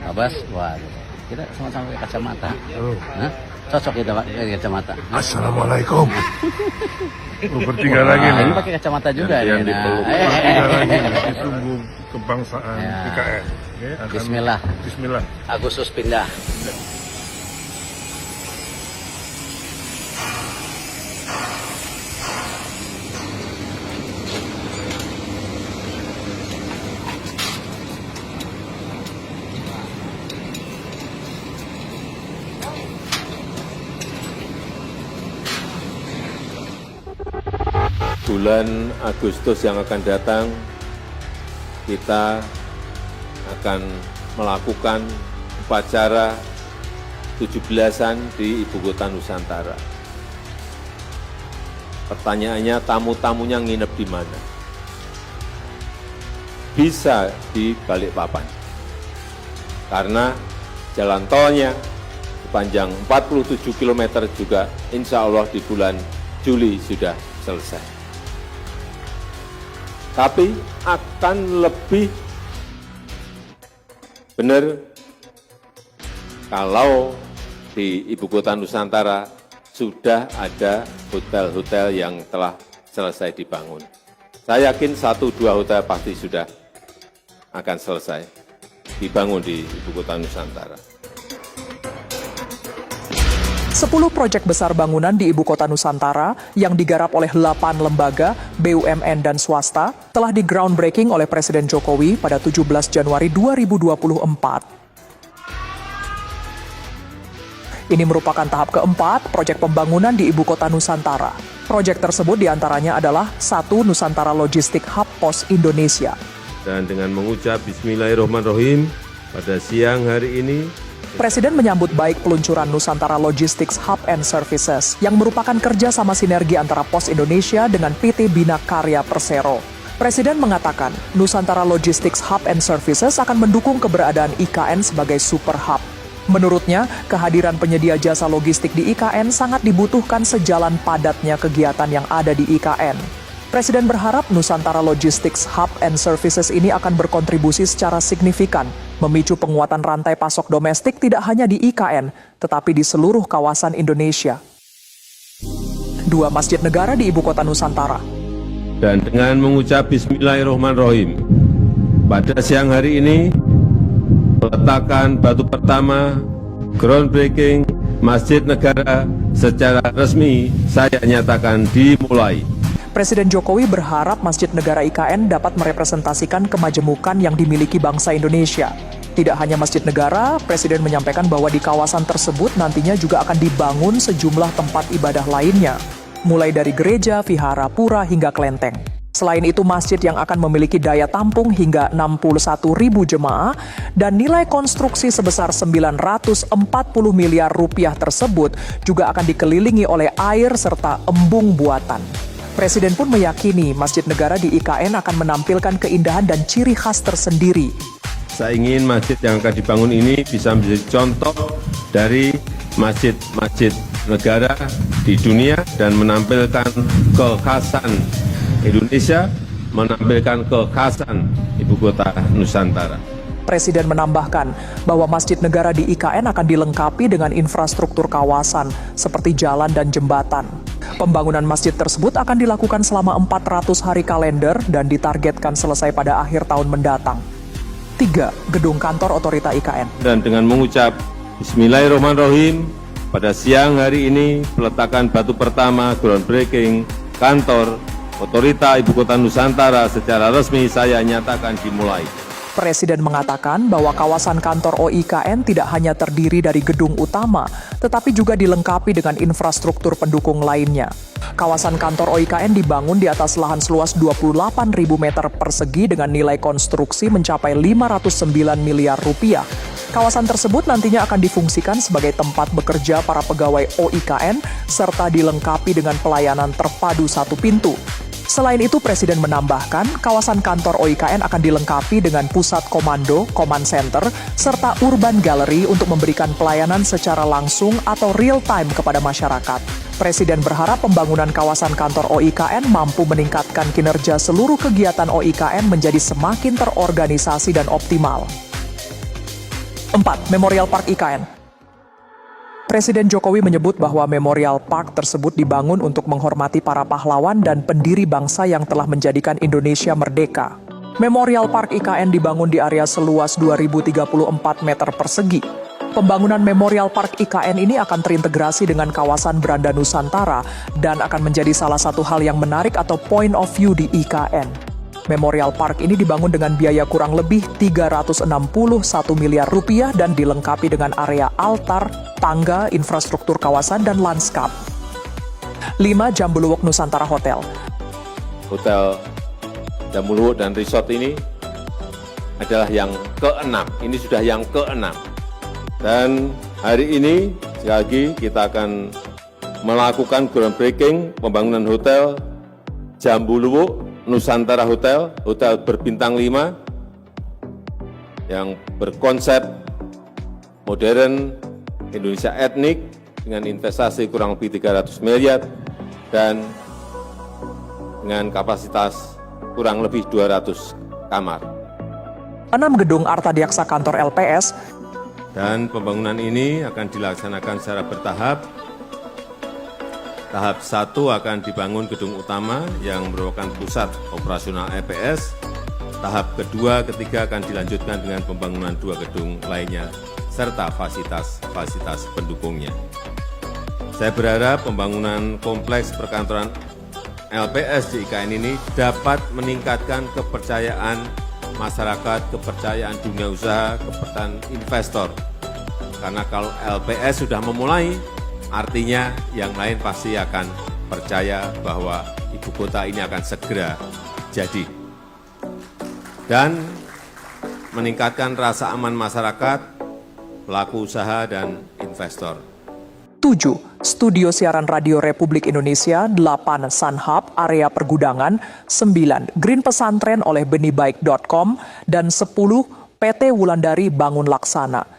Abbas, wah, kita sama-sama pakai kacamata. Hah? Cocok kita pakai kacamata. Assalamualaikum. Bertiga lagi nih. Ini pakai kacamata juga yang nih. dipeluk. Bertiga lagi. Itu kebangsaan Ya. IKN. Oke, Bismillah. Bismillah. Agustus pindah. Bulan Agustus yang akan datang, kita akan melakukan upacara 17-an di Ibu Kota Nusantara. Pertanyaannya, tamu-tamunya nginep di mana? Bisa di Balikpapan. Karena jalan tolnya sepanjang 47 km juga insya Allah di bulan Juli sudah selesai. Tapi akan lebih benar kalau di Ibu Kota Nusantara sudah ada hotel-hotel yang telah selesai dibangun. Saya yakin 1-2 hotel pasti sudah akan selesai dibangun di Ibu Kota Nusantara. 10 proyek besar bangunan di Ibu Kota Nusantara yang digarap oleh 8 lembaga, BUMN dan swasta telah di groundbreaking oleh Presiden Jokowi pada 17 Januari 2024. Ini merupakan tahap keempat proyek pembangunan di Ibu Kota Nusantara. Proyek tersebut diantaranya adalah 1 Nusantara Logistik Hub Pos Indonesia. Dan dengan mengucap Bismillahirrahmanirrahim, pada siang hari ini Presiden menyambut baik peluncuran Nusantara Logistics Hub and Services yang merupakan kerjasama sinergi antara Pos Indonesia dengan PT Bina Karya Persero. Presiden mengatakan Nusantara Logistics Hub and Services akan mendukung keberadaan IKN sebagai super hub. Menurutnya, kehadiran penyedia jasa logistik di IKN sangat dibutuhkan sejalan padatnya kegiatan yang ada di IKN. Presiden berharap Nusantara Logistics Hub and Services ini akan berkontribusi secara signifikan memicu penguatan rantai pasok domestik tidak hanya di IKN, tetapi di seluruh kawasan Indonesia. 2 masjid negara di Ibu Kota Nusantara. dan dengan mengucap Bismillahirrahmanirrahim, pada siang hari ini peletakan batu pertama groundbreaking Masjid Negara secara resmi saya nyatakan dimulai. Presiden Jokowi berharap Masjid Negara IKN dapat merepresentasikan kemajemukan yang dimiliki bangsa Indonesia. Tidak hanya Masjid Negara, Presiden menyampaikan bahwa di kawasan tersebut nantinya juga akan dibangun sejumlah tempat ibadah lainnya, mulai dari gereja, vihara, pura, hingga kelenteng. Selain itu, masjid yang akan memiliki daya tampung hingga 61.000 jemaah dan nilai konstruksi sebesar 940 miliar rupiah tersebut juga akan dikelilingi oleh air serta embung buatan. Presiden pun meyakini Masjid Negara di IKN akan menampilkan keindahan dan ciri khas tersendiri. Saya ingin masjid yang akan dibangun ini bisa menjadi contoh dari masjid-masjid negara di dunia dan menampilkan kekhasan Indonesia, menampilkan kekhasan Ibu Kota Nusantara. Presiden menambahkan bahwa Masjid Negara di IKN akan dilengkapi dengan infrastruktur kawasan seperti jalan dan jembatan. Pembangunan masjid tersebut akan dilakukan selama 400 hari kalender dan ditargetkan selesai pada akhir tahun mendatang. 3. Gedung kantor otorita IKN. Dan dengan mengucap Bismillahirrahmanirrahim, pada siang hari ini peletakan batu pertama groundbreaking kantor otorita Ibu Kota Nusantara secara resmi saya nyatakan dimulai. Presiden mengatakan bahwa kawasan kantor OIKN tidak hanya terdiri dari gedung utama, tetapi juga dilengkapi dengan infrastruktur pendukung lainnya. Kawasan kantor OIKN dibangun di atas lahan seluas 28.000 meter persegi dengan nilai konstruksi mencapai 509 miliar rupiah. Kawasan tersebut nantinya akan difungsikan sebagai tempat bekerja para pegawai OIKN serta dilengkapi dengan pelayanan terpadu satu pintu. Selain itu, Presiden menambahkan kawasan kantor OIKN akan dilengkapi dengan pusat komando, command center, serta urban gallery untuk memberikan pelayanan secara langsung atau real time kepada masyarakat. Presiden berharap pembangunan kawasan kantor OIKN mampu meningkatkan kinerja seluruh kegiatan OIKN menjadi semakin terorganisasi dan optimal. 4. 4. Memorial Park IKN. Presiden Jokowi menyebut bahwa Memorial Park tersebut dibangun untuk menghormati para pahlawan dan pendiri bangsa yang telah menjadikan Indonesia merdeka. Memorial Park IKN dibangun di area seluas 2.034 meter persegi. Pembangunan Memorial Park IKN ini akan terintegrasi dengan kawasan Branda Nusantara dan akan menjadi salah satu hal yang menarik atau point of view di IKN. Memorial Park ini dibangun dengan biaya kurang lebih 361 miliar rupiah dan dilengkapi dengan area altar, tangga, infrastruktur kawasan, dan lanskap. 5. Jambuluwok Nusantara Hotel. Hotel Jambuluwok dan Resort ini adalah yang ke-6. Ini sudah yang ke-6. Dan hari ini, sekali lagi, kita akan melakukan groundbreaking pembangunan Hotel Jambuluwok Nusantara Hotel, hotel berbintang 5, yang berkonsep modern, Indonesia etnik, dengan investasi kurang lebih 300 miliar, dan dengan kapasitas kurang lebih 200 kamar. 6. Gedung Artadiaksa Kantor LPS. Dan pembangunan ini akan dilaksanakan secara bertahap. Tahap 1 akan dibangun gedung utama yang merupakan pusat operasional LPS. Tahap kedua, ketiga akan dilanjutkan dengan pembangunan 2 gedung lainnya, serta fasilitas pendukungnya. Saya berharap pembangunan kompleks perkantoran LPS di IKN ini dapat meningkatkan kepercayaan masyarakat, kepercayaan dunia usaha, kepercayaan investor. Karena kalau LPS sudah memulai, artinya yang lain pasti akan percaya bahwa ibu kota ini akan segera jadi. Dan meningkatkan rasa aman masyarakat, pelaku usaha, dan investor. 7. Studio Siaran Radio Republik Indonesia. 8. Sunhub, area pergudangan. 9. Green Pesantren oleh benihbaik.com. Dan 10. PT Wulandari Bangun Laksana.